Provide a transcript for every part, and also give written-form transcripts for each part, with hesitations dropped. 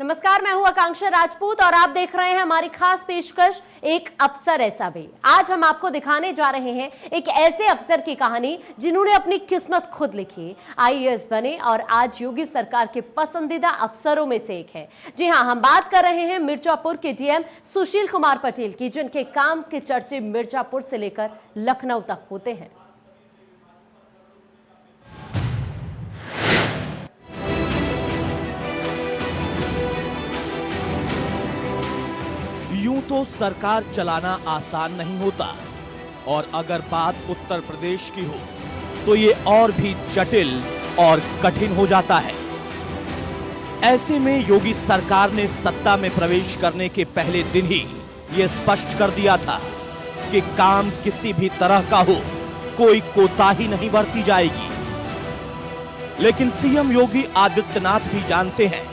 नमस्कार, मैं हूं आकांक्षा राजपूत और आप देख रहे हैं हमारी खास पेशकश एक अफसर ऐसा भी। आज हम आपको दिखाने जा रहे हैं एक ऐसे अफसर की कहानी जिन्होंने अपनी किस्मत खुद लिखी, आईएएस बने और आज योगी सरकार के पसंदीदा अफसरों में से एक है। जी हां, हम बात कर रहे हैं मिर्जापुर के डीएम सुशील कुमार पटेल की, जिनके काम के चर्चे मिर्जापुर से लेकर लखनऊ तक होते हैं। यूं तो सरकार चलाना आसान नहीं होता और अगर बात उत्तर प्रदेश की हो तो ये और भी जटिल और कठिन हो जाता है। ऐसे में योगी सरकार ने सत्ता में प्रवेश करने के पहले दिन ही ये स्पष्ट कर दिया था कि काम किसी भी तरह का हो, कोई कोताही नहीं बरती जाएगी। लेकिन सीएम योगी आदित्यनाथ भी जानते हैं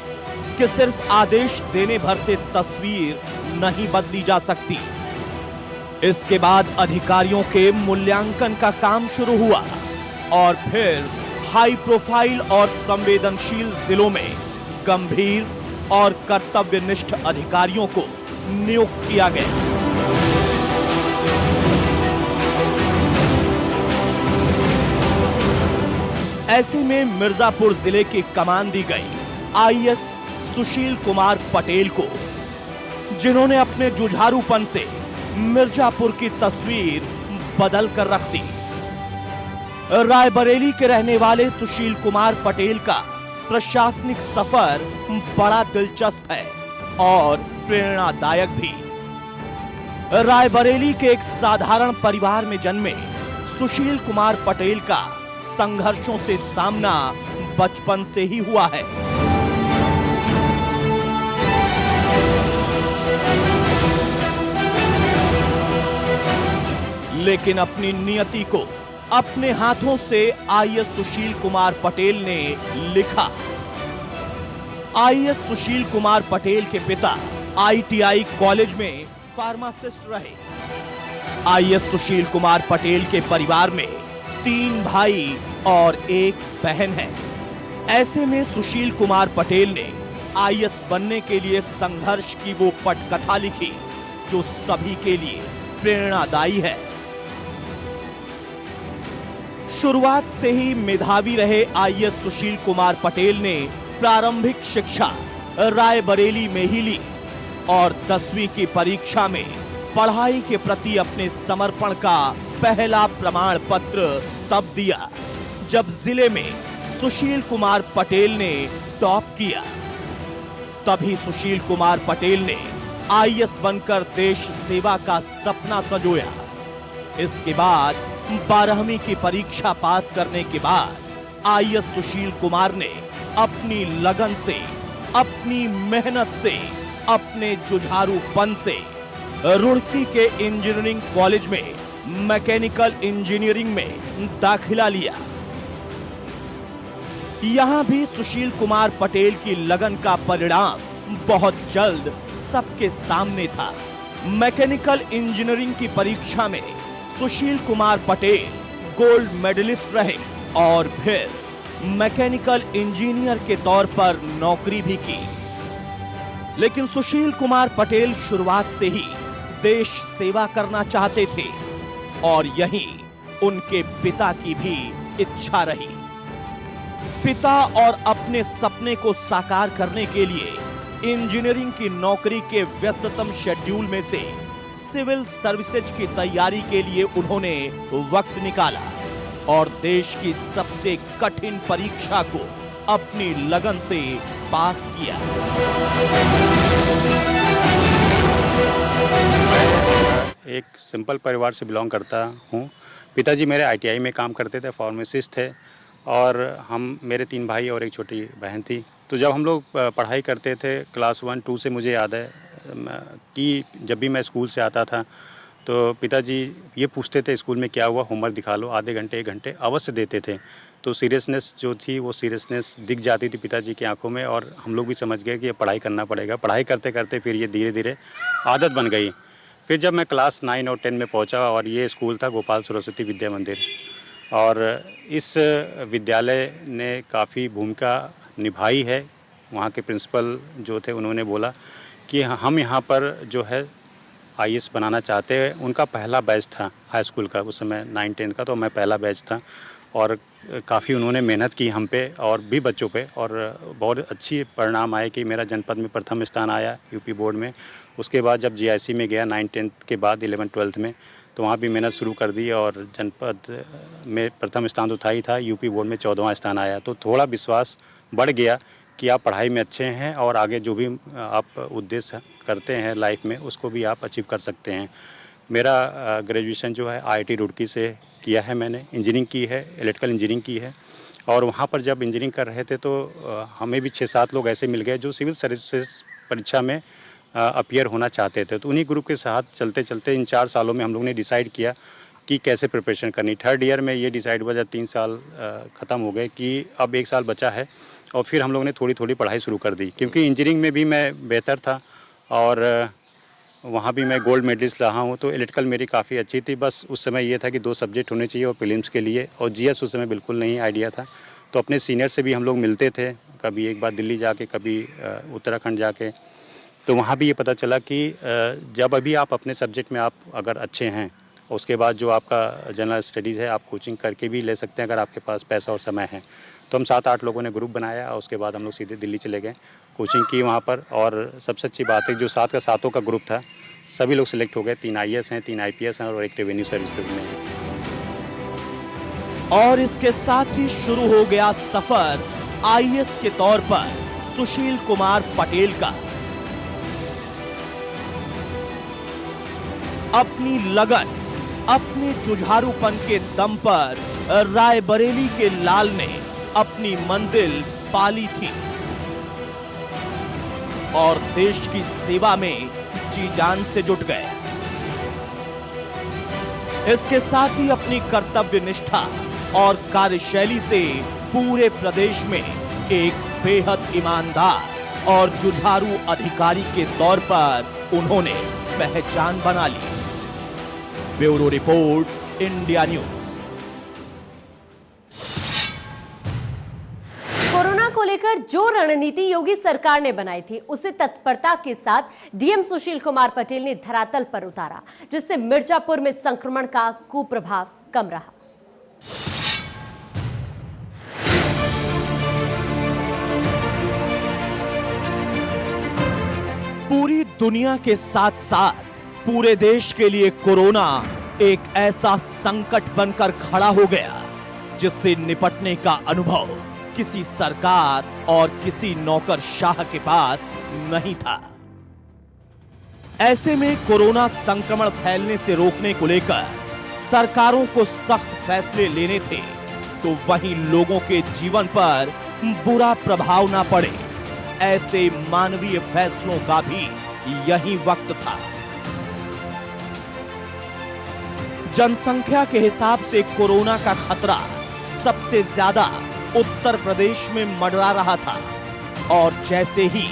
कि सिर्फ आदेश देने भर से तस्वीर नहीं बदली जा सकती। इसके बाद अधिकारियों के मूल्यांकन का काम शुरू हुआ और फिर हाई प्रोफाइल और संवेदनशील जिलों में गंभीर और कर्तव्यनिष्ठ अधिकारियों को नियुक्त किया गया। ऐसे में मिर्जापुर जिले की कमान दी गई आईएएस सुशील कुमार पटेल को, जिन्होंने अपने जुझारूपन से मिर्जापुर की तस्वीर बदल कर रख दी। रायबरेली के रहने वाले सुशील कुमार पटेल का प्रशासनिक सफर बड़ा दिलचस्प है और प्रेरणादायक भी। रायबरेली के एक साधारण परिवार में जन्मे सुशील कुमार पटेल का संघर्षों से सामना बचपन से ही हुआ है। लेकिन अपनी नियति को अपने हाथों से आईएएस सुशील कुमार पटेल ने लिखा। आईएएस सुशील कुमार पटेल के पिता आईटीआई कॉलेज में फार्मासिस्ट रहे। आईएएस सुशील कुमार पटेल के परिवार में 3 भाई और 1 बहन है। ऐसे में सुशील कुमार पटेल ने आईएएस बनने के लिए संघर्ष की वो पटकथा लिखी जो सभी के लिए प्रेरणादायी है। शुरुआत से ही मेधावी रहे आईएएस सुशील कुमार पटेल ने प्रारंभिक शिक्षा रायबरेली में ही ली और 10वीं की परीक्षा में पढ़ाई के प्रति अपने समर्पण का पहला प्रमाण पत्र तब दिया जब जिले में सुशील कुमार पटेल ने टॉप किया। तभी सुशील कुमार पटेल ने आईएएस बनकर देश सेवा का सपना संजोया। इसके बाद 12वीं की परीक्षा पास करने के बाद आईएएस सुशील कुमार ने अपनी लगन से, अपनी मेहनत से, अपने जुझारूपन से रुड़की के इंजीनियरिंग कॉलेज में मैकेनिकल इंजीनियरिंग में दाखिला लिया। यहां भी सुशील कुमार पटेल की लगन का परिणाम बहुत जल्द सबके सामने था। मैकेनिकल इंजीनियरिंग की परीक्षा में सुशील कुमार पटेल गोल्ड मेडलिस्ट रहे और फिर मैकेनिकल इंजीनियर के तौर पर नौकरी भी की। लेकिन सुशील कुमार पटेल शुरुआत से ही देश सेवा करना चाहते थे और यही उनके पिता की भी इच्छा रही। पिता और अपने सपने को साकार करने के लिए इंजीनियरिंग की नौकरी के व्यस्ततम शेड्यूल में से सिविल सर्विसेज की तैयारी के लिए उन्होंने वक्त निकाला और देश की सबसे कठिन परीक्षा को अपनी लगन से पास किया। एक सिंपल परिवार से बिलोंग करता हूँ। पिताजी मेरे आईटीआई में काम करते थे, फार्मासिस्ट थे और मेरे 3 भाई और एक छोटी बहन थी। तो जब हम लोग पढ़ाई करते थे क्लास 1, 2 से मुझे याद है कि जब भी मैं स्कूल से आता था तो पिताजी ये पूछते थे स्कूल में क्या हुआ, होमवर्क दिखा लो। आधे घंटे 1 घंटे अवश्य देते थे। तो सीरियसनेस जो थी वो सीरियसनेस दिख जाती थी पिताजी की आंखों में और हम लोग भी समझ गए कि ये पढ़ाई करना पड़ेगा। पढ़ाई करते करते फिर ये धीरे धीरे आदत बन गई। फिर जब मैं क्लास 9 और 10 में पहुंचा और ये स्कूल था गोपाल सरस्वती विद्या मंदिर, और इस विद्यालय ने काफ़ी भूमिका निभाई है वहाँ के प्रिंसिपल जो थे उन्होंने बोला कि हम यहाँ पर जो है आईएएस बनाना चाहते हैं। उनका पहला बैच था हाई स्कूल का, उस समय 9-10 का, तो मैं पहला बैच था और काफ़ी उन्होंने मेहनत की हम पे और भी बच्चों पे, और बहुत अच्छी परिणाम आए कि मेरा जनपद में प्रथम स्थान आया यूपी बोर्ड में। उसके बाद जब जीआईसी में गया 9-10 के बाद 11-12 में, तो वहाँ भी मेहनत शुरू कर दी और जनपद में प्रथम स्थान तो था ही था, यूपी बोर्ड में 14वां स्थान आया। तो थोड़ा विश्वास बढ़ गया कि आप पढ़ाई में अच्छे हैं और आगे जो भी आप उद्देश्य करते हैं लाइफ में उसको भी आप अचीव कर सकते हैं। मेरा ग्रेजुएशन जो है आईआईटी रुड़की से किया है, मैंने इंजीनियरिंग की है, इलेक्ट्रिकल इंजीनियरिंग की है। और वहाँ पर जब इंजीनियरिंग कर रहे थे तो हमें भी 6-7 लोग ऐसे मिल गए जो सिविल सर्विसेज परीक्षा में अपीयर होना चाहते थे। तो उन्हीं ग्रुप के साथ चलते चलते इन 4 सालों में हम लोग ने डिसाइड किया कि कैसे प्रिपरेशन करनी। थर्ड ईयर में ये डिसाइड हुआ जब 3 साल ख़त्म हो गए कि अब 1 साल बचा है, और फिर हम लोग ने थोड़ी थोड़ी पढ़ाई शुरू कर दी, क्योंकि इंजीनियरिंग में भी मैं बेहतर था और वहाँ भी मैं गोल्ड मेडलिस्ट रहा हूँ। तो इलेक्ट्रिकल मेरी काफ़ी अच्छी थी, बस उस समय ये था कि 2 सब्जेक्ट होने चाहिए और प्रीलिम्स के लिए, और जीएस उस समय बिल्कुल नहीं आइडिया था। तो अपने सीनियर से भी हम लोग मिलते थे, कभी एक बार दिल्ली जाके, कभी उत्तराखंड जाके। तो वहाँ भी ये पता चला कि जब अभी आप अपने सब्जेक्ट में आप अगर अच्छे हैं, उसके बाद जो आपका जनरल स्टडीज़ है आप कोचिंग करके भी ले सकते हैं अगर आपके पास पैसा और समय है। तो हम 7-8 लोगों ने ग्रुप बनाया और उसके बाद हम लोग सीधे दिल्ली चले गए, कोचिंग की वहाँ पर। और सबसे अच्छी बात है जो 7 का 7 का ग्रुप था, सभी लोग सिलेक्ट हो गए। 3 आईएएस हैं, 3 आईपीएस हैं और 1 रेवेन्यू सर्विसेज में है। और इसके साथ ही शुरू हो गया सफर आईएएस के तौर पर सुशील कुमार पटेल का। अपनी लगन, अपने जुझारूपन के दम पर रायबरेली के लाल ने अपनी मंजिल पाली थी और देश की सेवा में जी जान से जुट गए। इसके साथ ही अपनी कर्तव्य निष्ठा और कार्यशैली से पूरे प्रदेश में एक बेहद ईमानदार और जुझारू अधिकारी के तौर पर उन्होंने पहचान बना ली। Bureau report, India news. Corona को लेकर जो रणनीति योगी सरकार ने बनाई थी उसे तत्परता के साथ डीएम सुशील कुमार पटेल ने धरातल पर उतारा, जिससे मिर्जापुर में संक्रमण का कुप्रभाव कम रहा। पूरी दुनिया के साथ साथ पूरे देश के लिए कोरोना एक ऐसा संकट बनकर खड़ा हो गया जिससे निपटने का अनुभव किसी सरकार और किसी नौकरशाह के पास नहीं था। ऐसे में कोरोना संक्रमण फैलने से रोकने को लेकर सरकारों को सख्त फैसले लेने थे, तो वहीं लोगों के जीवन पर बुरा प्रभाव ना पड़े, ऐसे मानवीय फैसलों का भी यही वक्त था। जनसंख्या के हिसाब से कोरोना का खतरा सबसे ज्यादा उत्तर प्रदेश में मंडरा रहा था और जैसे ही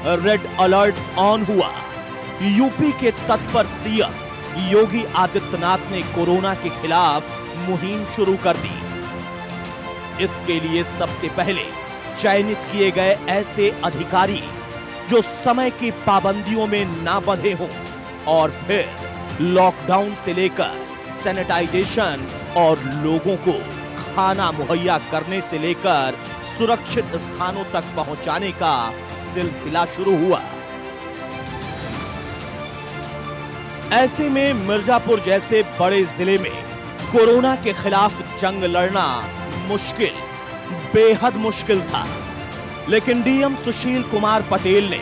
रेड अलर्ट ऑन हुआ, यूपी के तत्पर सीएम योगी आदित्यनाथ ने कोरोना के खिलाफ मुहिम शुरू कर दी। इसके लिए सबसे पहले चयनित किए गए ऐसे अधिकारी जो समय की पाबंदियों में ना बंधे हों और फिर लॉकडाउन से लेकर सैनिटाइजेशन और लोगों को खाना मुहैया करने से लेकर सुरक्षित स्थानों तक पहुंचाने का सिलसिला शुरू हुआ। ऐसे में मिर्जापुर जैसे बड़े जिले में कोरोना के खिलाफ जंग लड़ना मुश्किल, बेहद मुश्किल था, लेकिन डीएम सुशील कुमार पटेल ने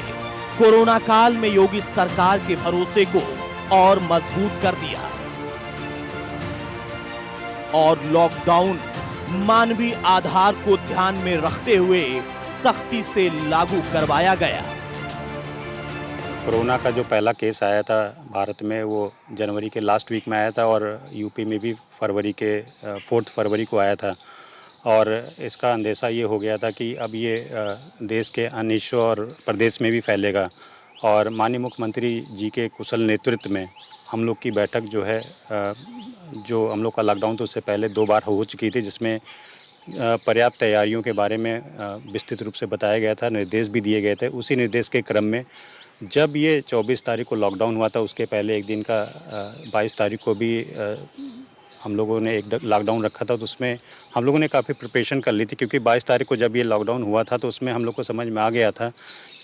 कोरोना काल में योगी सरकार के भरोसे को और मजबूत कर दिया और लॉकडाउन मानवीय आधार को ध्यान में रखते हुए सख्ती से लागू करवाया गया। कोरोना का जो पहला केस आया था भारत में, वो जनवरी के लास्ट वीक में आया था और यूपी में भी फरवरी के 4 फरवरी को आया था। और इसका अंदेशा ये हो गया था कि अब ये देश के अन्य हिस्सों और प्रदेश में भी फैलेगा। और माननीय मुख्यमंत्री जी के कुशल नेतृत्व में हम लोग की बैठक जो है, जो हम लोग का लॉकडाउन तो उससे पहले 2 बार हो चुकी थी, जिसमें पर्याप्त तैयारियों के बारे में विस्तृत रूप से बताया गया था, निर्देश भी दिए गए थे। उसी निर्देश के क्रम में जब ये 24 तारीख को लॉकडाउन हुआ था, उसके पहले एक दिन का 22 तारीख को भी हम लोगों ने एक लॉकडाउन रखा था, तो उसमें हम लोगों ने काफ़ी प्रिपरेशन कर ली थी, क्योंकि 22 तारीख को जब ये लॉकडाउन हुआ था तो उसमें हम लोग को समझ में आ गया था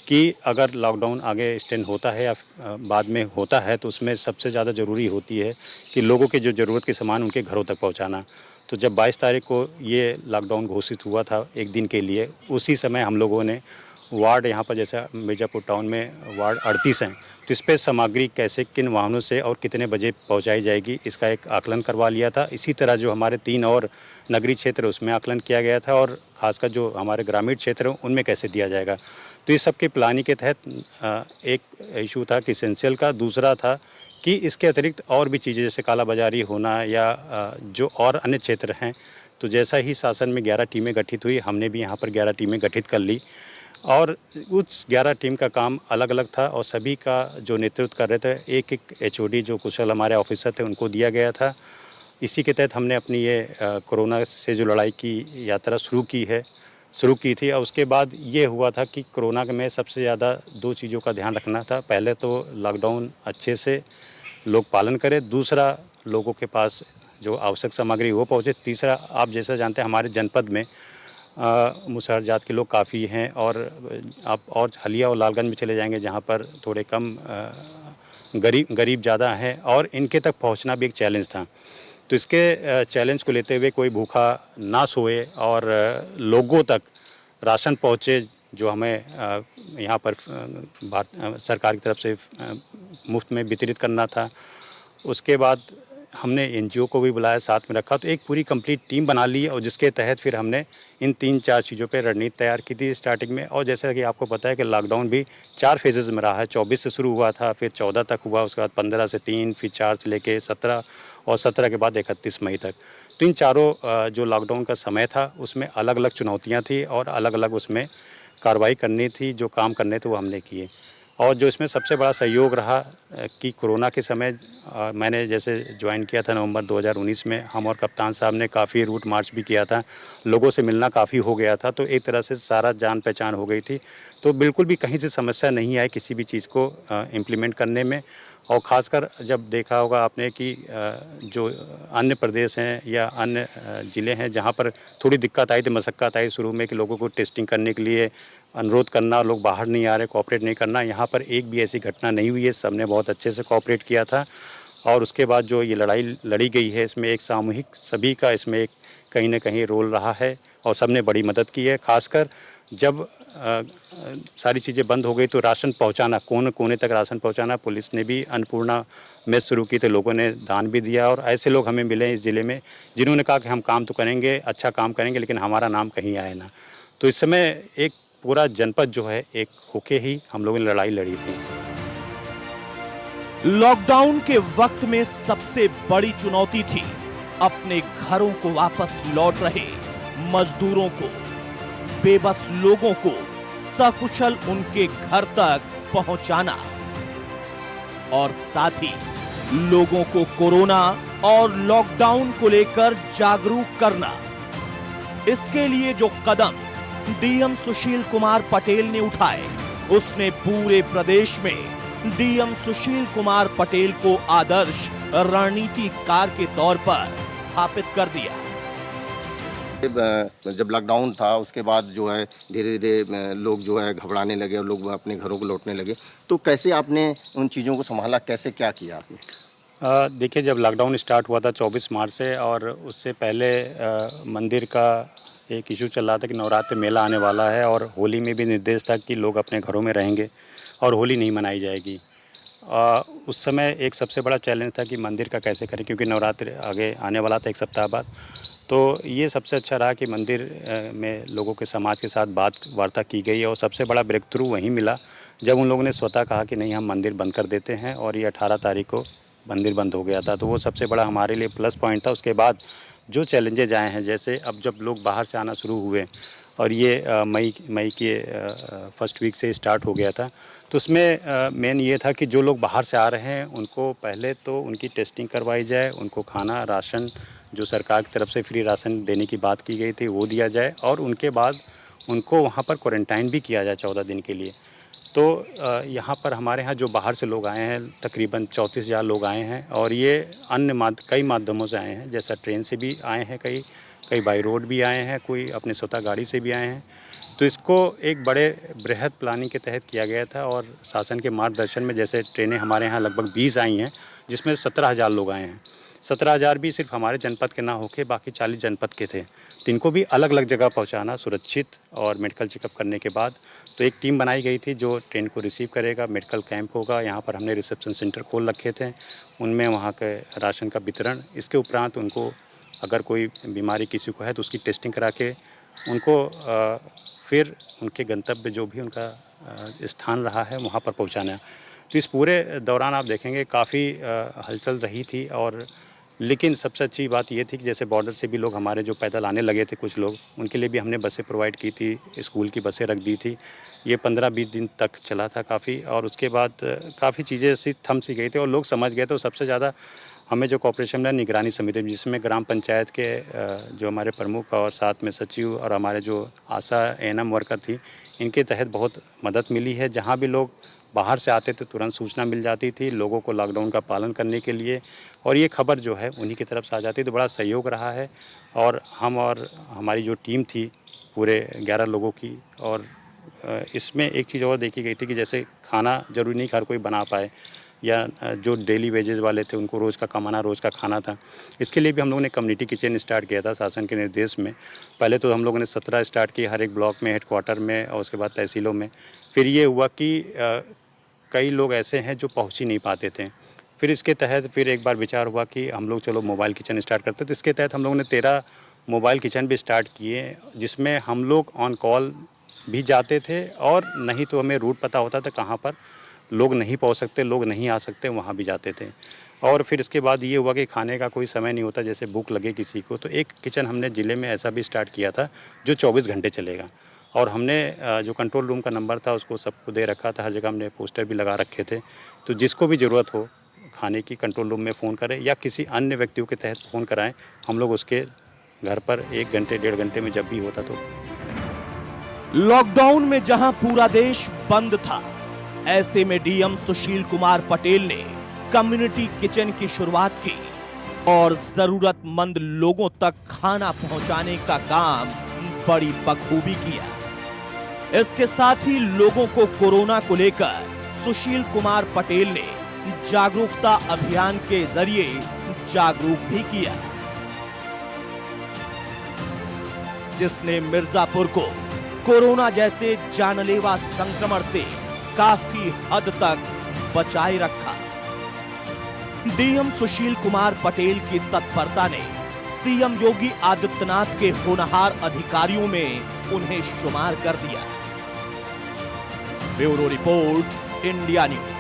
कि अगर लॉकडाउन आगे एक्सटेंड होता है या बाद में होता है, तो उसमें सबसे ज़्यादा ज़रूरी होती है कि लोगों के जो ज़रूरत के सामान उनके घरों तक पहुंचाना। तो जब 22 तारीख को ये लॉकडाउन घोषित हुआ था एक दिन के लिए, उसी समय हम लोगों ने वार्ड यहाँ पर, जैसे मिर्ज़ापुर टाउन में वार्ड 38 हैं, तो इस पर सामग्री कैसे किन वाहनों से और कितने बजे पहुँचाई जाएगी, इसका एक आकलन करवा लिया था। इसी तरह जो हमारे 3 और नगरीय क्षेत्र उसमें आकलन किया गया था, और ख़ासकर जो हमारे ग्रामीण क्षेत्र हैं उनमें कैसे दिया जाएगा। तो इस सब की प्लानिंग के तहत एक इशू था कि एसेंशियल का, दूसरा था कि इसके अतिरिक्त और भी चीज़ें जैसे कालाबाजारी होना या जो और अन्य क्षेत्र हैं, तो जैसा ही शासन में 11 टीमें गठित हुई, हमने भी यहाँ पर 11 टीमें गठित कर ली, और उस 11 टीम का काम अलग अलग था, और सभी का जो नेतृत्व कर रहे थे एक एक एचओडी जो कुशल हमारे ऑफिसर थे उनको दिया गया था। इसी के तहत हमने अपनी ये कोरोना से जो लड़ाई की यात्रा शुरू की थी। और उसके बाद ये हुआ था कि कोरोना में सबसे ज़्यादा 2 चीज़ों का ध्यान रखना था। पहले तो लॉकडाउन अच्छे से लोग पालन करें, दूसरा लोगों के पास जो आवश्यक सामग्री वो पहुँचे, तीसरा आप जैसा जानते हैं हमारे जनपद में मुसहर जात के लोग काफ़ी हैं, और आप और हलिया और लालगंज में चले जाएंगे जहाँ पर थोड़े कम गरीब ज़्यादा हैं, और इनके तक पहुँचना भी एक चैलेंज था। तो इसके चैलेंज को लेते हुए कोई भूखा ना सोए और लोगों तक राशन पहुँचे, जो हमें यहाँ पर सरकार की तरफ से मुफ्त में वितरित करना था। उसके बाद हमने एनजीओ को भी बुलाया, साथ में रखा, तो एक पूरी कंप्लीट टीम बना ली, और जिसके तहत फिर हमने इन 3-4 चीज़ों पे रणनीति तैयार की थी स्टार्टिंग में। और जैसा कि आपको पता है कि लॉकडाउन भी 4 फेजेज़ में रहा है। 24 से शुरू हुआ था, फिर 14 तक हुआ, उसके बाद 15 से 3, फिर 4 से लेके 17, और 17 के बाद 31 मई तक। तो इन चारों जो लॉकडाउन का समय था उसमें अलग अलग चुनौतियाँ थी, और अलग अलग उसमें कार्रवाई करनी थी, जो काम करने थे वो हमने किए। और जो इसमें सबसे बड़ा सहयोग रहा कि कोरोना के समय मैंने जैसे ज्वाइन किया था नवंबर 2019 में, हम और कप्तान साहब ने काफ़ी रूट मार्च भी किया था, लोगों से मिलना काफ़ी हो गया था, तो एक तरह से सारा जान पहचान हो गई थी। तो बिल्कुल भी कहीं से समस्या नहीं आई किसी भी चीज़ को इम्प्लीमेंट करने में। और ख़ासकर जब देखा होगा आपने कि जो अन्य प्रदेश हैं या अन्य ज़िले हैं जहाँ पर थोड़ी दिक्कत आई थी, मशक्क़त आई शुरू में कि लोगों को टेस्टिंग करने के लिए अनुरोध करना, लोग बाहर नहीं आ रहे, कोऑपरेट नहीं करना, यहाँ पर एक भी ऐसी घटना नहीं हुई है। सबने बहुत अच्छे से कोऑपरेट किया था। और उसके बाद जो ये लड़ाई लड़ी गई है, इसमें एक सामूहिक सभी का इसमें एक कहीं न कहीं रोल रहा है, और सबने बड़ी मदद की है। ख़ासकर जब सारी चीज़ें बंद हो गई तो राशन पहुंचाना, कोने कोने तक राशन पहुंचाना, पुलिस ने भी अन्नपूर्णा मेस शुरू की, तो लोगों ने दान भी दिया। और ऐसे लोग हमें मिले इस ज़िले में जिन्होंने कहा कि हम काम तो करेंगे, अच्छा काम करेंगे, लेकिन हमारा नाम कहीं आए ना। तो इस समय एक पूरा जनपद जो है एक होके ही हम लोगों ने लड़ाई लड़ी थी। लॉकडाउन के वक्त में सबसे बड़ी चुनौती थी अपने घरों को वापस लौट रहे मजदूरों को, बेबस लोगों को सकुशल उनके घर तक पहुंचाना, और साथ ही लोगों को कोरोना और लॉकडाउन को लेकर जागरूक करना। इसके लिए जो कदम डीएम सुशील कुमार पटेल ने उठाए, उसने पूरे प्रदेश में डीएम सुशील कुमार पटेल को आदर्श रणनीतिकार के तौर पर स्थापित कर दिया। जब लॉकडाउन था उसके बाद जो है धीरे धीरे लोग जो है घबराने लगे और लोग अपने घरों को लौटने लगे, तो कैसे आपने उन चीज़ों को संभाला, कैसे क्या किया आपने? देखिए, जब लॉकडाउन स्टार्ट हुआ था 24 मार्च से, और उससे पहले मंदिर का एक इशू चल रहा था कि नवरात्र मेला आने वाला है, और होली में भी निर्देश था कि लोग अपने घरों में रहेंगे और होली नहीं मनाई जाएगी। उस समय एक सबसे बड़ा चैलेंज था कि मंदिर का कैसे करें, क्योंकि नवरात्र आगे आने वाला था 1 सप्ताह बाद। तो ये सबसे अच्छा रहा कि मंदिर में लोगों के समाज के साथ बात वार्ता की गई, और सबसे बड़ा ब्रेक थ्रू वहीं मिला जब उन लोगों ने स्वतः कहा कि नहीं, हम मंदिर बंद कर देते हैं, और ये 18 तारीख को मंदिर बंद हो गया था। तो वो सबसे बड़ा हमारे लिए प्लस पॉइंट था। उसके बाद जो चैलेंजेज आए हैं, जैसे अब जब लोग बाहर से आना शुरू हुए, और ये मई के फर्स्ट वीक से स्टार्ट हो गया था, तो उसमें मेन ये था कि जो लोग बाहर से आ रहे हैं उनको पहले तो उनकी टेस्टिंग करवाई जाए, उनको खाना राशन जो सरकार की तरफ से फ्री राशन देने की बात की गई थी वो दिया जाए, और उनके बाद उनको वहाँ पर क्वारंटाइन भी किया जाए 14 दिन के लिए। तो यहाँ पर हमारे यहाँ जो बाहर से लोग आए हैं तकरीबन 34,000 लोग आए हैं, और ये कई माध्यमों से आए हैं, जैसा ट्रेन से भी आए हैं, कई बाई रोड भी आए हैं, कोई अपने स्वतः गाड़ी से भी आए हैं। तो इसको एक बड़े बृहद प्लानिंग के तहत किया गया था, और शासन के मार्गदर्शन में जैसे ट्रेनें हमारे यहाँ लगभग 20 आई हैं, जिसमें 17,000 लोग आए हैं। 17,000 भी सिर्फ हमारे जनपद के ना होके बाकी 40 जनपद के थे, तो इनको भी अलग अलग जगह पहुंचाना सुरक्षित और मेडिकल चेकअप करने के बाद। तो एक टीम बनाई गई थी जो ट्रेन को रिसीव करेगा, मेडिकल कैंप होगा, यहाँ पर हमने रिसेप्शन सेंटर खोल रखे थे, उनमें वहाँ के राशन का वितरण, इसके उपरांत उनको अगर कोई बीमारी किसी को है तो उसकी टेस्टिंग करा के उनको फिर उनके गंतव्य जो भी उनका स्थान रहा है वहाँ पर पहुँचाना है। तो इस पूरे दौरान आप देखेंगे काफ़ी हलचल रही थी, और लेकिन सबसे अच्छी बात ये थी कि जैसे बॉर्डर से भी लोग हमारे जो पैदल आने लगे थे कुछ लोग, उनके लिए भी हमने बसें प्रोवाइड की थी, स्कूल की बसें रख दी थी। ये 15-20 दिन तक चला था काफ़ी, और उसके बाद काफ़ी चीज़ें सी थम सी गई थी और लोग समझ गए। तो सबसे ज़्यादा हमें जो कॉपरेशन मिला निगरानी समिति, जिसमें ग्राम पंचायत के जो हमारे प्रमुख और साथ में सचिव और हमारे जो आशा एएनएम वर्कर थी, इनके तहत बहुत मदद मिली है। जहाँ भी लोग बाहर से आते थे तुरंत सूचना मिल जाती थी लोगों को लॉकडाउन का पालन करने के लिए, और ये खबर जो है उन्हीं की तरफ से आ जाती, तो बड़ा सहयोग रहा है। और हम और हमारी जो टीम थी पूरे 11 लोगों की, और इसमें एक चीज़ और देखी गई थी कि जैसे खाना ज़रूरी नहीं हर कोई बना पाए, या जो डेली वेजेस वाले थे उनको रोज़ का कमाना, रोज़ का खाना था। इसके लिए भी हम लोगों ने कम्युनिटी किचन स्टार्ट किया था शासन के निर्देश में। पहले तो हम लोगों ने 17 स्टार्ट किए हर एक ब्लॉक में, हेडक्वार्टर में, और उसके बाद तहसीलों में। फिर ये हुआ कि कई लोग ऐसे हैं जो पहुंच ही नहीं पाते थे। फिर इसके तहत फिर एक बार विचार हुआ कि हम लोग चलो मोबाइल किचन स्टार्ट करते, तो इसके तहत हम लोगों ने 13 मोबाइल किचन भी स्टार्ट किए, जिसमें हम लोग ऑन कॉल भी जाते थे, और नहीं तो हमें रूट पता होता था कहाँ पर लोग नहीं पहुंच सकते, लोग नहीं आ सकते, वहाँ भी जाते थे। और फिर इसके बाद ये हुआ कि खाने का कोई समय नहीं होता, जैसे भूख लगे किसी को, तो एक किचन हमने ज़िले में ऐसा भी स्टार्ट किया था जो 24 घंटे चलेगा। और हमने जो कंट्रोल रूम का नंबर था उसको सबको दे रखा था, हर जगह हमने पोस्टर भी लगा रखे थे, तो जिसको भी ज़रूरत हो खाने की कंट्रोल रूम में फ़ोन करें या किसी अन्य व्यक्तियों के तहत फ़ोन कराएं, हम लोग उसके घर पर 1 घंटे 1.5 घंटे में जब भी होता। तो लॉकडाउन में जहां पूरा देश बंद था, ऐसे में डीएम सुशील कुमार पटेल ने कम्युनिटी किचन की शुरुआत की और जरूरतमंद लोगों तक खाना पहुंचाने का काम बड़ी बखूबी किया। इसके साथ ही लोगों को कोरोना को लेकर सुशील कुमार पटेल ने जागरूकता अभियान के जरिए जागरूक भी किया, जिसने मिर्जापुर को कोरोना जैसे जानलेवा संक्रमण से काफी हद तक बचाए रखा। डीएम सुशील कुमार पटेल की तत्परता ने सीएम योगी आदित्यनाथ के होनहार अधिकारियों में उन्हें शुमार कर दिया। Bureau report, India news.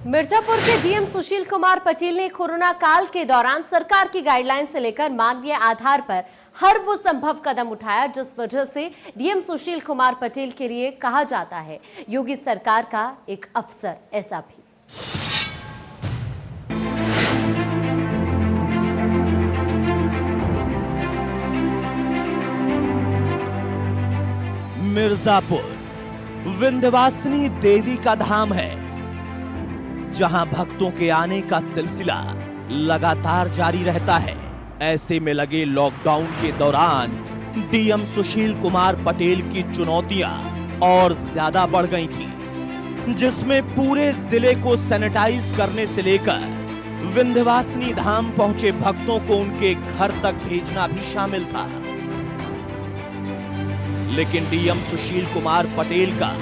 Mirzapur के डीएम सुशील कुमार पटेल ने कोरोना काल के दौरान सरकार की गाइडलाइन से लेकर मानवीय आधार पर हर वो संभव कदम उठाया जिस वजह से डीएम सुशील कुमार पटेल के लिए कहा जाता है योगी सरकार का एक अफसर। ऐसा भी मिर्जापुर विंध्यवासिनी देवी का धाम है, जहां भक्तों के आने का सिलसिला लगातार जारी रहता है। ऐसे में लगे लॉकडाउन के दौरान डीएम सुशील कुमार पटेल की चुनौतियां और ज्यादा बढ़ गई थी, जिसमें पूरे जिले को सैनिटाइज करने से लेकर विंध्यवासिनी धाम पहुंचे भक्तों को उनके घर तक भेजना भी शामिल था। लेकिन डीएम सुशील कुमार पटेल का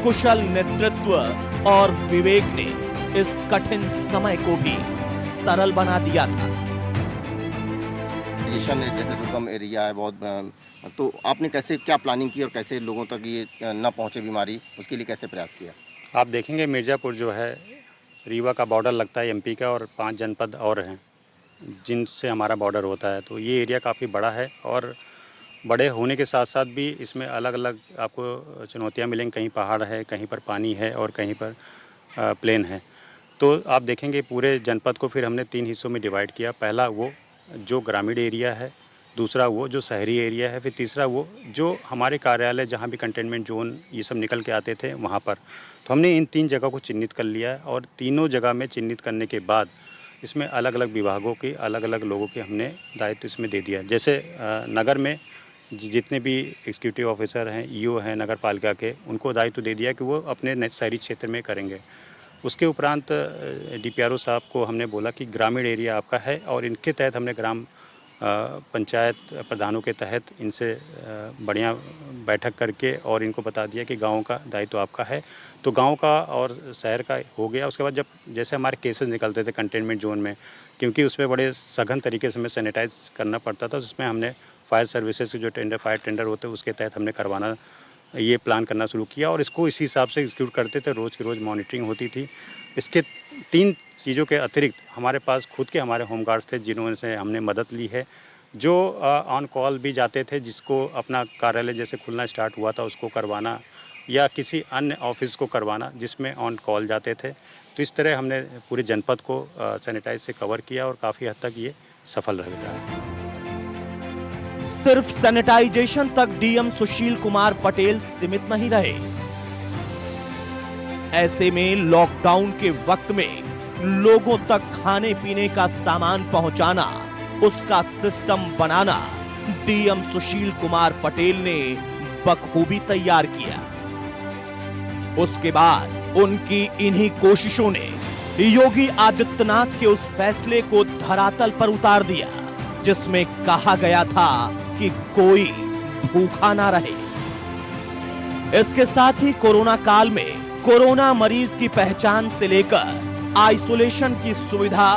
कुशल नेतृत्व और विवेक ने इस कठिन समय को भी सरल बना दिया था। जैसे दुर्गम एरिया है बहुत, तो आपने कैसे क्या प्लानिंग की और कैसे लोगों तक ये न पहुंचे बीमारी, उसके लिए कैसे प्रयास किया? आप देखेंगे मिर्ज़ापुर जो है रीवा का बॉर्डर लगता है एमपी का, और 5 जनपद और हैं जिनसे हमारा बॉर्डर होता है। तो ये एरिया काफ़ी बड़ा है, और बड़े होने के साथ साथ भी इसमें अलग अलग आपको चुनौतियाँ मिलेंगी। कहीं पहाड़ है, कहीं पर पानी है, और कहीं पर प्लेन है। तो आप देखेंगे पूरे जनपद को फिर हमने 3 हिस्सों में डिवाइड किया। पहला वो जो ग्रामीण एरिया है, दूसरा वो जो शहरी एरिया है, फिर तीसरा वो जो हमारे कार्यालय जहाँ भी कंटेनमेंट जोन ये सब निकल के आते थे वहाँ पर। तो हमने इन 3 जगह को चिन्हित कर लिया है और तीनों जगह में चिन्हित करने के बाद इसमें अलग-अलग विभागों की अलग-अलग लोगों के हमने दायित्व इसमें दे दिया। जैसे नगर में जितने भी एग्जीक्यूटिव ऑफिसर हैं, ईओ हैं नगर पालिका के, उनको दायित्व दे दिया कि वो अपने शहरी क्षेत्र में करेंगे। उसके उपरांत डीपीआरओ साहब को हमने बोला कि ग्रामीण एरिया आपका है और इनके तहत हमने ग्राम पंचायत प्रधानों के तहत इनसे बढ़िया बैठक करके और इनको बता दिया कि गाँव का दायित्व आपका है। तो गांव का और शहर का हो गया। उसके बाद जब जैसे हमारे केसेस निकलते थे कंटेनमेंट जोन में, क्योंकि उसमें बड़े सघन तरीके से हमें सैनिटाइज करना पड़ता था, जिसमें हमने फायर सर्विसेज के जो फायर टेंडर होते हैं उसके तहत हमने करवाना ये प्लान करना शुरू किया और इसको इसी हिसाब से एग्जीक्यूट करते थे। रोज़ की रोज़ मॉनिटरिंग होती थी। इसके 3 चीज़ों के अतिरिक्त हमारे पास खुद के हमारे होमगार्ड्स थे जिन्होंने से हमने मदद ली है, जो ऑन कॉल भी जाते थे, जिसको अपना कार्यालय जैसे खुलना स्टार्ट हुआ था उसको करवाना या किसी अन्य ऑफिस को करवाना जिसमें ऑन कॉल जाते थे। तो इस तरह हमने पूरे जनपद को सैनिटाइज से कवर किया और काफ़ी हद तक ये सफल रहा है। सिर्फ सैनिटाइजेशन तक डीएम सुशील कुमार पटेल सीमित नहीं रहे। ऐसे में लॉकडाउन के वक्त में लोगों तक खाने पीने का सामान पहुंचाना, उसका सिस्टम बनाना डीएम सुशील कुमार पटेल ने बखूबी तैयार किया। उसके बाद उनकी इन्हीं कोशिशों ने योगी आदित्यनाथ के उस फैसले को धरातल पर उतार दिया जिसमें कहा गया था कि कोई भूखा ना रहे। इसके साथ ही कोरोना काल में कोरोना मरीज की पहचान से लेकर आइसोलेशन की सुविधा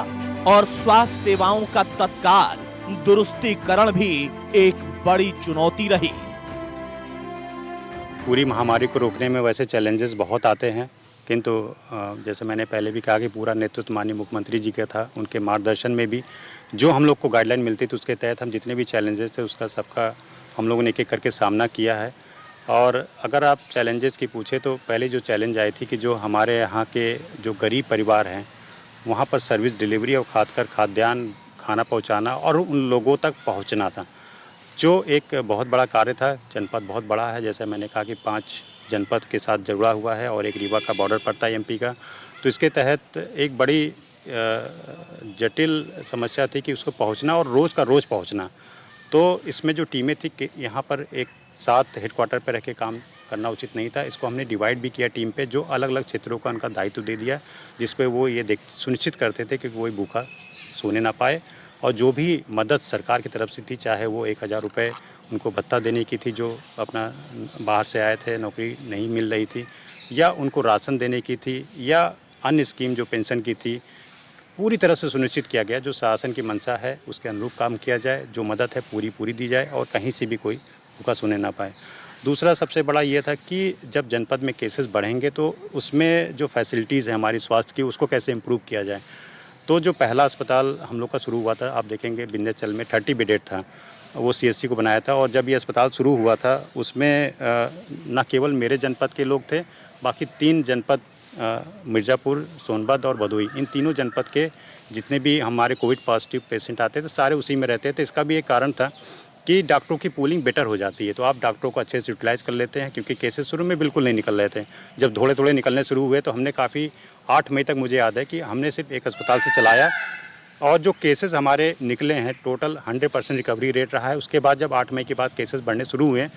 और स्वास्थ्य सेवाओं का तत्काल दुरुस्तीकरण भी एक बड़ी चुनौती रही। पूरी महामारी को रोकने में वैसे चैलेंजेस बहुत आते हैं, किंतु जैसे मैंने पहले भी कहा कि पूरा नेतृत्व माननीय मुख्यमंत्री जी का था। उनके मार्गदर्शन में भी जो हम लोग को गाइडलाइन मिलती थी उसके तहत हम जितने भी चैलेंजेस थे उसका सबका हम लोगों ने एक एक करके सामना किया है। और अगर आप चैलेंजेस की पूछे तो पहले जो चैलेंज आई थी कि जो हमारे यहाँ के जो गरीब परिवार हैं वहाँ पर सर्विस डिलीवरी और खासकर खाद्यान्न खाना पहुँचाना और उन लोगों तक पहुँचना था, जो एक बहुत बड़ा कार्य था। जनपद बहुत बड़ा है, जैसे मैंने कहा कि 5 जनपद के साथ जुड़ा हुआ है और एक रीवा का बॉर्डर पड़ता है एमपी का। तो इसके तहत एक बड़ी जटिल समस्या थी कि उसको पहुंचना और रोज़ का रोज़ पहुंचना। तो इसमें जो टीमें थी कि यहाँ पर एक साथ हेडक्वार्टर पर रह के काम करना उचित नहीं था। इसको हमने डिवाइड भी किया टीम पे, जो अलग अलग क्षेत्रों का उनका दायित्व दे दिया, जिस पे वो ये सुनिश्चित करते थे कि कोई भूखा सोने ना पाए। और जो भी मदद सरकार की तरफ से थी, चाहे वो 1000 रुपये उनको भत्ता देने की थी जो अपना बाहर से आए थे, नौकरी नहीं मिल रही थी, या उनको राशन देने की थी, या अन्य स्कीम जो पेंशन की थी, पूरी तरह से सुनिश्चित किया गया जो शासन की मंशा है उसके अनुरूप काम किया जाए, जो मदद है पूरी दी जाए और कहीं से भी कोई भूखा सोने ना पाए। दूसरा सबसे बड़ा ये था कि जब जनपद में केसेस बढ़ेंगे तो उसमें जो फैसिलिटीज़ है हमारी स्वास्थ्य की उसको कैसे इम्प्रूव किया जाए। तो जो पहला अस्पताल हम लोग का शुरू हुआ था, आप देखेंगे विंध्याचल में 30 बेडेड था, वो सीएससी को बनाया था। और जब ये अस्पताल शुरू हुआ था उसमें न केवल मेरे जनपद के लोग थे, बाकी 3 जनपद मिर्ज़ापुर, सोनभद्र और भदोही, इन तीनों जनपद के जितने भी हमारे कोविड पॉजिटिव पेशेंट आते थे सारे उसी में रहते थे। इसका भी एक कारण था कि डॉक्टरों की पूलिंग बेटर हो जाती है, तो आप डॉक्टरों को अच्छे से यूटिलाइज़ कर लेते हैं, क्योंकि केसेस शुरू में बिल्कुल नहीं निकल रहे थे। जब थोड़े थोड़े निकलने शुरू हुए तो हमने काफ़ी 8 मई तक मुझे याद है कि हमने सिर्फ एक अस्पताल से चलाया और जो केसेस हमारे निकले हैं टोटल 100% रिकवरी रेट रहा है। उसके बाद जब 8 मई के बाद केसेस बढ़ने शुरू हुए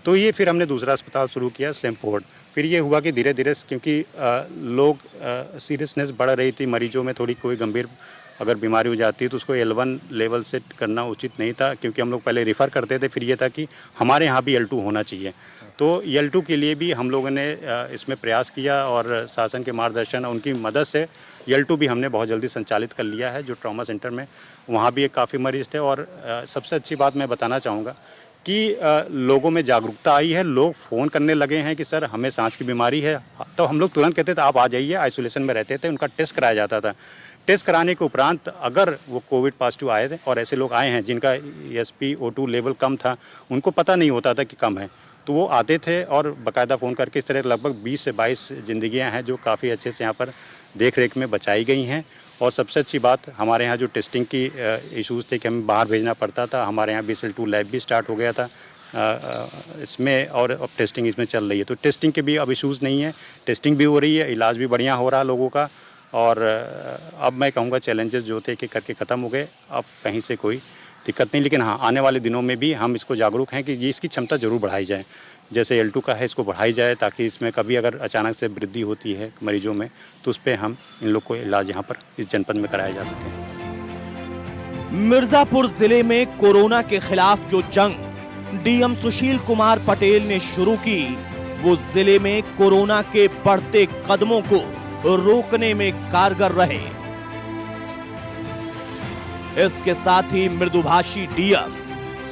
तो ये फिर हमने दूसरा अस्पताल शुरू किया सेमफोर्ड। फिर ये हुआ कि धीरे धीरे क्योंकि लोग सीरियसनेस बढ़ रही थी, मरीजों में थोड़ी कोई गंभीर अगर बीमारी हो जाती है तो उसको L1 लेवल से करना उचित नहीं था, क्योंकि हम लोग पहले रेफ़र करते थे। फिर ये था कि हमारे यहाँ भी L2 होना चाहिए, तो L2 के लिए भी हम लोगों ने इसमें प्रयास किया और शासन के मार्गदर्शन और उनकी मदद से L2 भी हमने बहुत जल्दी संचालित कर लिया है, जो ट्रॉमा सेंटर में वहाँ भी एक काफ़ी मरीज़ थे। और सबसे अच्छी बात मैं बताना चाहूँगा कि लोगों में जागरूकता आई है, लोग फ़ोन करने लगे हैं कि सर हमें सांस की बीमारी है, तो हम लोग तुरंत कहते थे आप आ जाइए। आइसोलेशन में रहते थे, उनका टेस्ट कराया जाता था। टेस्ट कराने के उपरांत अगर वो कोविड पॉजिटिव आए थे, और ऐसे लोग आए हैं जिनका SpO2 लेवल कम था, उनको पता नहीं होता था कि कम है, तो वो आते थे और बाकायदा फ़ोन करके इस तरह लगभग 20 से 22 ज़िंदगियाँ हैं जो काफ़ी अच्छे से यहाँ पर देख रेख में बचाई गई हैं। और सबसे अच्छी बात, हमारे यहाँ जो टेस्टिंग की इश्यूज़ थे कि हमें बाहर भेजना पड़ता था, हमारे यहाँ BSL-2 लैब भी स्टार्ट हो गया था इसमें, और अब टेस्टिंग इसमें चल रही है। तो टेस्टिंग के भी अब इश्यूज़ नहीं है, टेस्टिंग भी हो रही है, इलाज भी बढ़िया हो रहा है लोगों का। और अब मैं कहूँगा चैलेंजेस जो थे कि करके ख़त्म हो गए, अब कहीं से कोई दिक्कत नहीं। लेकिन हाँ, आने वाले दिनों में भी हम इसको जागरूक हैं कि ये इसकी क्षमता ज़रूर बढ़ाई जाए। जैसे L2 का है, इसको बढ़ाई जाए ताकि इसमें कभी अगर अचानक से वृद्धि होती है मरीजों में तो उस पर हम इन लोग को इलाज यहाँ पर इस जनपद में कराया जा सके। मिर्जापुर जिले में कोरोना के खिलाफ जो जंग DM सुशील कुमार पटेल ने शुरू की, वो जिले में कोरोना के बढ़ते कदमों को रोकने में कारगर रहे। इसके साथ ही मृदुभाषी DM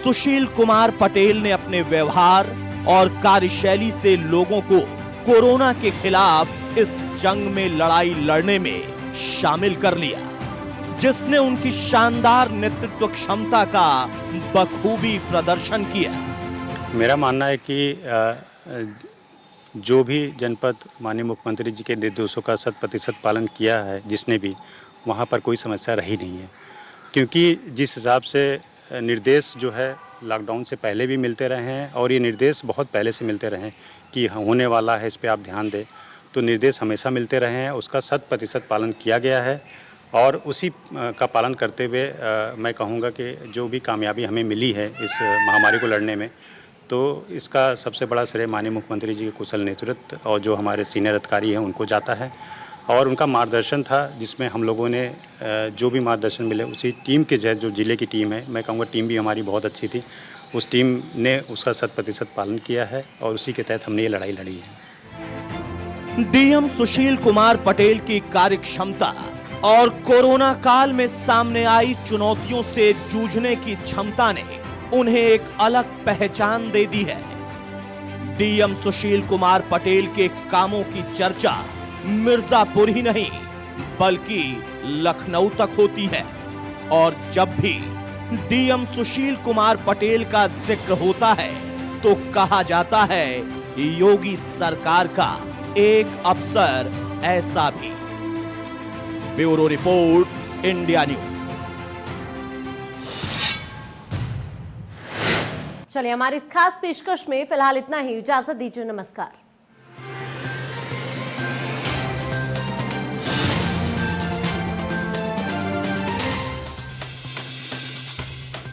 सुशील कुमार पटेल ने अपने व्यवहार और कार्यशैली से लोगों को कोरोना के खिलाफ इस जंग में लड़ाई लड़ने में शामिल कर लिया, जिसने उनकी शानदार नेतृत्व क्षमता का बखूबी प्रदर्शन किया। मेरा मानना है कि जो भी जनपद माननीय मुख्यमंत्री जी के निर्देशों का 100% पालन किया है जिसने भी, वहाँ पर कोई समस्या रही नहीं है। क्योंकि जिस हिसाब से निर्देश जो है लॉकडाउन से पहले भी मिलते रहे हैं और ये निर्देश बहुत पहले से मिलते रहे हैं कि होने वाला है, इस पे आप ध्यान दें, तो निर्देश हमेशा मिलते रहे हैं, उसका 100% पालन किया गया है। और उसी का पालन करते हुए मैं कहूँगा कि जो भी कामयाबी हमें मिली है इस महामारी को लड़ने में, तो इसका सबसे बड़ा श्रेय माननीय मुख्यमंत्री जी के कुशल नेतृत्व और जो हमारे सीनियर अधिकारी हैं उनको जाता है। और उनका मार्गदर्शन था जिसमें हम लोगों ने जो भी मार्गदर्शन मिले उसी टीम के जैसे, जो जिले की टीम है, मैं कहूँगा टीम भी हमारी बहुत अच्छी थी, उस टीम ने उसका 100% पालन किया है और उसी के तहत हमने ये लड़ाई लड़ी है। DM सुशील कुमार पटेल की कार्यक्षमता और कोरोना काल में सामने आई चुनौतियों से जूझने की क्षमता ने उन्हें एक अलग पहचान दे दी है। DM सुशील कुमार पटेल के कामों की चर्चा मिर्जापुर ही नहीं बल्कि लखनऊ तक होती है, और जब भी DM सुशील कुमार पटेल का जिक्र होता है तो कहा जाता है योगी सरकार का एक अफसर ऐसा भी। Bureau report, India news. चलिए, हमारी इस खास पेशकश में फिलहाल इतना ही। इजाजत दीजिए, नमस्कार।